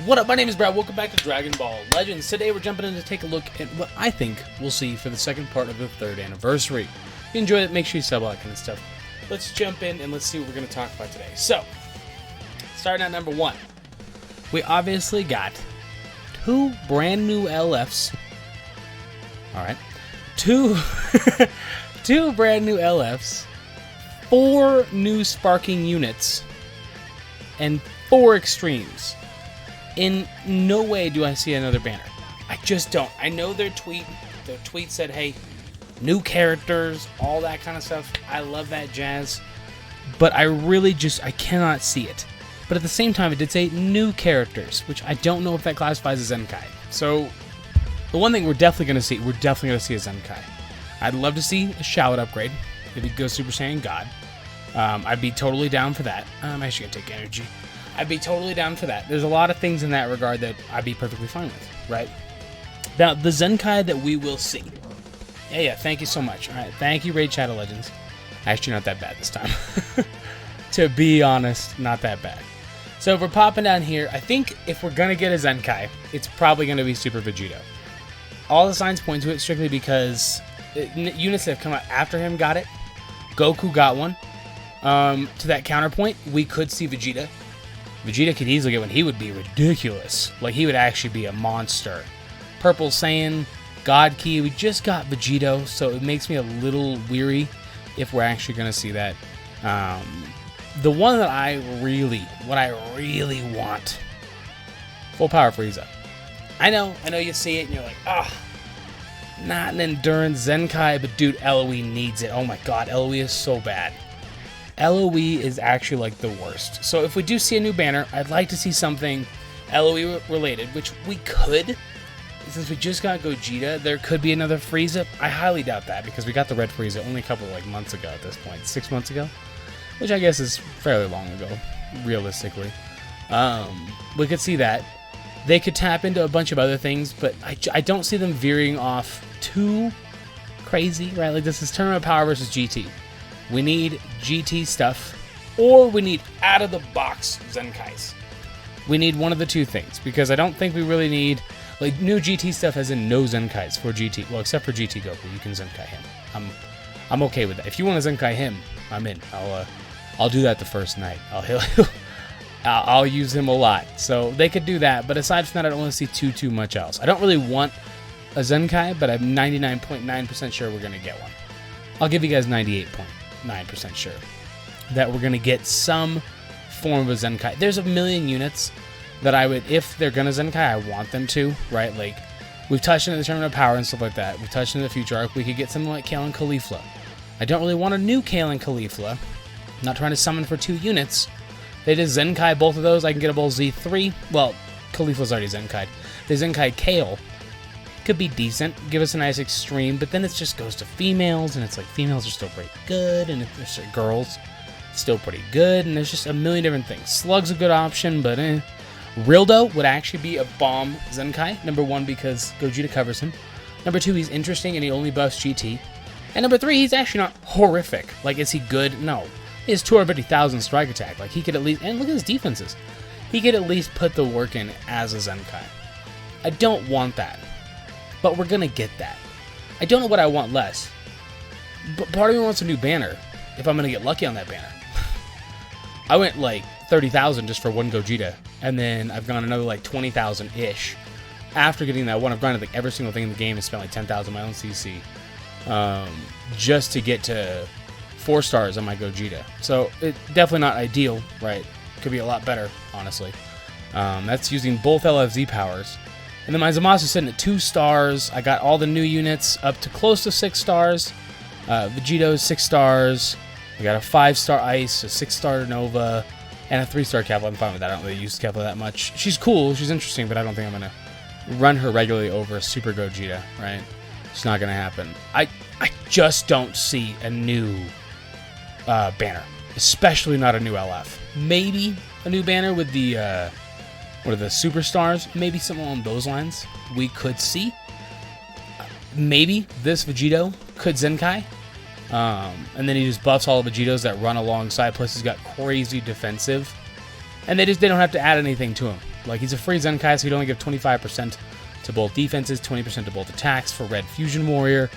What up, my name is Brad, welcome back to Dragon Ball Legends. Today we're jumping in to take a look at what I think we'll see for the second part of the 3rd anniversary. If you enjoyed it, make sure you sub, all that kind of stuff. Let's jump in and let's see what we're going to talk about today. So, starting at number 1. We obviously got 2 brand new LFs. Alright. 2 brand new LFs. 4 new sparking units. And 4 extremes. In no way do I see another banner. I just don't. I know their tweet said, hey, new characters, all that kind of stuff. I love that jazz. But I really I cannot see it. But at the same time, it did say new characters, which I don't know if that classifies as Zenkai. So, the one thing we're definitely going to see a Zenkai. I'd love to see a Shallot upgrade if he goes Super Saiyan God. I'd be totally down for that. I'm actually going to take energy. I'd be totally down for that. There's a lot of things in that regard that I'd be perfectly fine with, right? Now, the Zenkai that we will see. Yeah, thank you so much. All right, thank you, Raid Shadow Legends. Actually, not that bad this time. To be honest, not that bad. So if we're popping down here, I think if we're going to get a Zenkai, it's probably going to be Super Vegito. All the signs point to it strictly because units that have come out after him got it. Goku got one. To that counterpoint, we could see Vegeta. Vegeta could easily get one. He would be ridiculous. Like, he would actually be a monster. Purple Saiyan, God Key. We just got Vegito, so it makes me a little weary if we're actually going to see that. The one that I really want, full power Frieza. I know you see it and you're like, not an Endurance Zenkai, but dude, LOE needs it. Oh my god, LOE is so bad. LOE is actually like the worst. So if we do see a new banner, I'd like to see something LOE related, which we could. Since we just got Gogeta, there could be another Frieza. I highly doubt that because we got the red Frieza only a couple months ago at this point. 6 months ago? Which I guess is fairly long ago, realistically. We could see that. They could tap into a bunch of other things, but I don't see them veering off too crazy, right? Like, this is Tournament Power versus GT. We need GT stuff, or we need out-of-the-box Zenkais. We need one of the two things, because I don't think we really need, like, new GT stuff as in no Zenkais for GT. Well, except for GT Goku, you can Zenkai him. I'm okay with that. If you want to Zenkai him, I'm in. I'll do that the first night. I'll use him a lot. So they could do that, but aside from that, I don't want to see too much else. I don't really want a Zenkai, but I'm 99.9% sure we're going to get one. I'll give you guys 98.9% sure that we're going to get some form of a Zenkai. There's a million units that I would, if they're going to Zenkai, I want them to, right? Like, we've touched into the Tournament of Power and stuff like that. We've touched into the Future Arc. We could get something like Kale and Caulifla. I don't really want a new Kale and Caulifla. I'm not trying to summon for 2 units. They just Zenkai both of those. I can get a Bull Z3. Well, Caulifla's already Zenkai'd. The Zenkai Kale could be decent, give us a nice extreme, but then it just goes to females, and it's like females are still pretty good, and if there's girls, still pretty good, and there's just a million different things. Slug's a good option, but Rildo would actually be a bomb Zenkai. Number 1, because Gogeta covers him. Number 2, he's interesting, and he only buffs GT. And number 3, he's actually not horrific. Like, is he good? No. He has 250,000 strike attack. Like, he could at least, and look at his defenses. He could at least put the work in as a Zenkai. I don't want that. But we're gonna get that. I don't know what I want less. But part of me wants a new banner, if I'm gonna get lucky on that banner. I went like 30,000 just for one Gogeta, and then I've gone another like 20,000-ish. After getting that one, I've gone to like every single thing in the game and spent like 10,000 my own CC. Just to get to 4 stars on my Gogeta. So, it's definitely not ideal, right? Could be a lot better, honestly. That's using both LFZ powers. And then my Zamasu's sitting at 2 stars. I got all the new units up to close to 6 stars. Vegito's 6 stars. I got a 5-star Ice, a 6-star Nova, and a 3-star Kefla. I'm fine with that. I don't really use Kefla that much. She's cool, she's interesting, but I don't think I'm going to run her regularly over a Super Gogeta, right? It's not going to happen. I just don't see a new banner. Especially not a new LF. Maybe a new banner with the what are the superstars? Maybe something along those lines we could see. Maybe this Vegito could Zenkai. And then he just buffs all the Vegetos that run alongside. Plus he's got crazy defensive. And they don't have to add anything to him. Like, he's a free Zenkai, so he'd only give 25% to both defenses, 20% to both attacks for Red Fusion Warrior.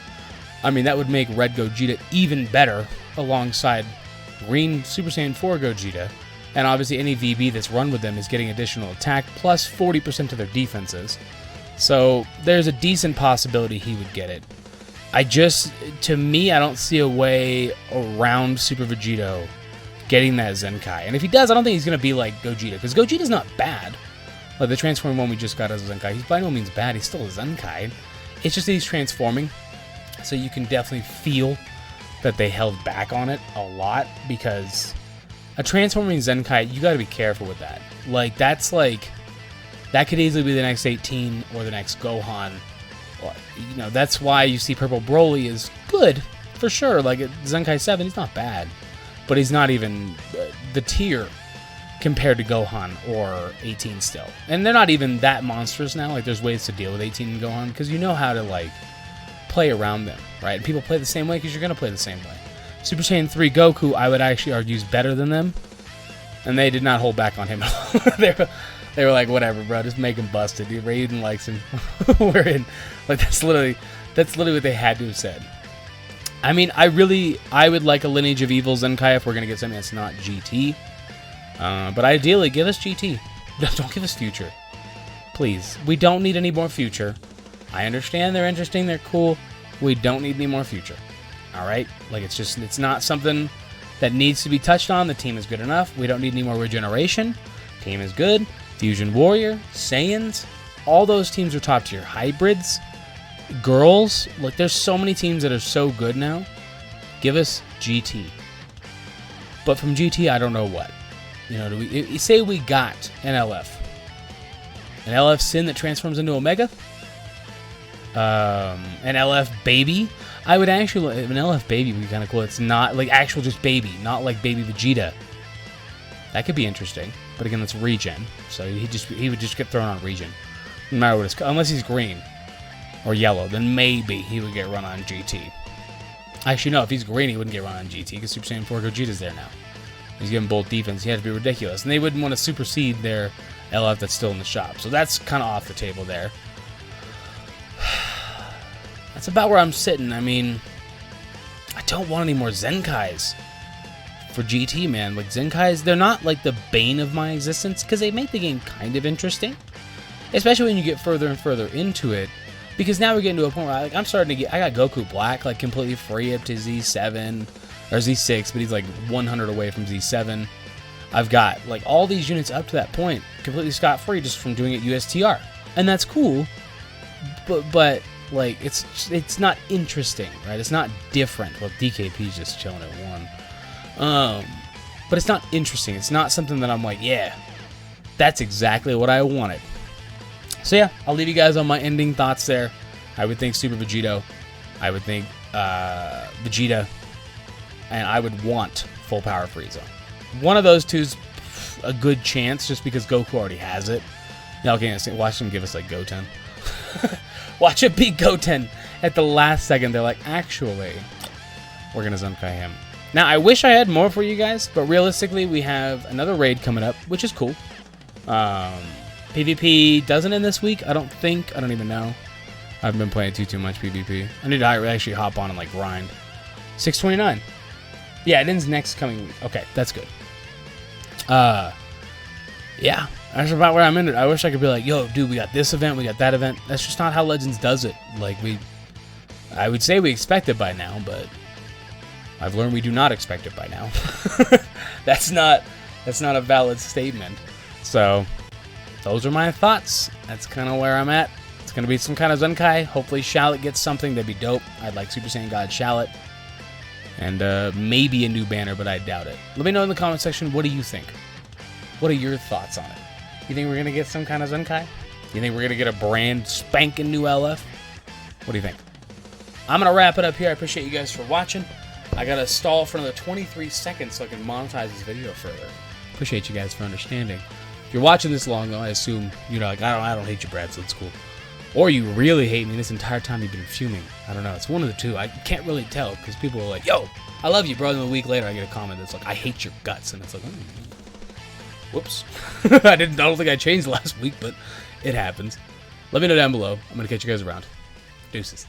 I mean, that would make Red Gogeta even better alongside Green Super Saiyan 4 Gogeta. And obviously any VB that's run with them is getting additional attack, plus 40% to their defenses. So there's a decent possibility he would get it. To me, I don't see a way around Super Vegito getting that Zenkai. And if he does, I don't think he's going to be like Gogeta, because Gogeta's not bad. Like the Transforming one we just got as a Zenkai, he's by no means bad, he's still a Zenkai. It's just that he's transforming, so you can definitely feel that they held back on it a lot, because a Transforming Zenkai, you gotta be careful with that. Like, that could easily be the next 18 or the next Gohan. You know, that's why you see Purple Broly is good, for sure. Like, at Zenkai 7, he's not bad, but he's not even the tier compared to Gohan or 18 still. And they're not even that monstrous now. Like, there's ways to deal with 18 and Gohan, because you know how to, like, play around them, right? And people play the same way because you're going to play the same way. Super Saiyan 3 Goku, I would actually argue, is better than them. And they did not hold back on him at all. They were like, whatever, bro, just make him busted. Dude, Raiden likes him. We're in. Like, that's literally what they had to have said. I mean, I would like a Lineage of Evil Zenkai if we're going to get something that's not GT. But ideally, give us GT. Don't give us Future. Please. We don't need any more Future. I understand they're interesting, they're cool. We don't need any more Future. Alright? Like, it's not something that needs to be touched on. The team is good enough. We don't need any more regeneration. Team is good. Fusion Warrior, Saiyans, all those teams are top tier. Hybrids, girls, like, there's so many teams that are so good now. Give us GT. But from GT, I don't know what. You know, say we got an LF. An LF Sin that transforms into Omega? An LF Baby? I would actually... An LF Baby would be kind of cool. It's not, like, actual just baby. Not like Baby Vegeta. That could be interesting. But again, that's regen. So he would just get thrown on regen. No matter what it's called. Unless he's green. Or yellow. Then maybe he would get run on GT. Actually, no. If he's green, he wouldn't get run on GT. Because Super Saiyan 4 Gogeta's there now. He's giving both defense. He had to be ridiculous. And they wouldn't want to supersede their LF that's still in the shop. So that's kind of off the table there. That's about where I'm sitting. I mean, I don't want any more Zenkais for GT, man. Like, Zenkais, they're not like the bane of my existence, because they make the game kind of interesting. Especially when you get further and further into it. Because now we're getting to a point where I'm starting to get... I got Goku Black, like, completely free up to Z7... or Z6, but he's like 100 away from Z7. I've got like all these units up to that point completely scot-free just from doing it USTR, and that's cool. But like it's not interesting, right? It's not different. Well, DKP's just chilling at 1. But it's not interesting. It's not something that I'm like, yeah, that's exactly what I wanted. So yeah, I'll leave you guys on my ending thoughts there. I would think Super Vegito. I would think Vegeta. And I would want full power Frieza. One of those two's a good chance, just because Goku already has it. Now, okay, watch them give us like Goten. Watch it beat Goten at the last second. They're like, actually, we're gonna Zenkai him. Now, I wish I had more for you guys, but realistically, we have another raid coming up, which is cool. PvP doesn't end this week, I don't think. I don't even know. I haven't been playing too much PvP. I need to actually hop on and like grind. 629. Yeah, it ends next coming week. Okay, that's good. Yeah, that's about where I'm in it. I wish I could be like, yo, dude, we got this event, we got that event. That's just not how Legends does it. Like, I would say we expect it by now, but I've learned we do not expect it by now. That's not a valid statement. So, those are my thoughts. That's kind of where I'm at. It's going to be some kind of Zenkai. Hopefully Shallot gets something. That'd be dope. I'd like Super Saiyan God Shallot. And maybe a new banner, but I doubt it. Let me know in the comment section, what do you think? What are your thoughts on it? You think we're going to get some kind of Zenkai? You think we're going to get a brand spanking new LF? What do you think? I'm going to wrap it up here. I appreciate you guys for watching. I got to stall for another 23 seconds so I can monetize this video further. Appreciate you guys for understanding. If you're watching this long, though, I assume you're like, I don't hate you, Brad, so it's cool. Or you really hate me this entire time you've been fuming. I don't know. It's one of the two. I can't really tell because people are like, yo, I love you, bro. And a week later, I get a comment that's like, I hate your guts. And it's like, Whoops. I don't think I changed last week, but it happens. Let me know down below. I'm going to catch you guys around. Deuces.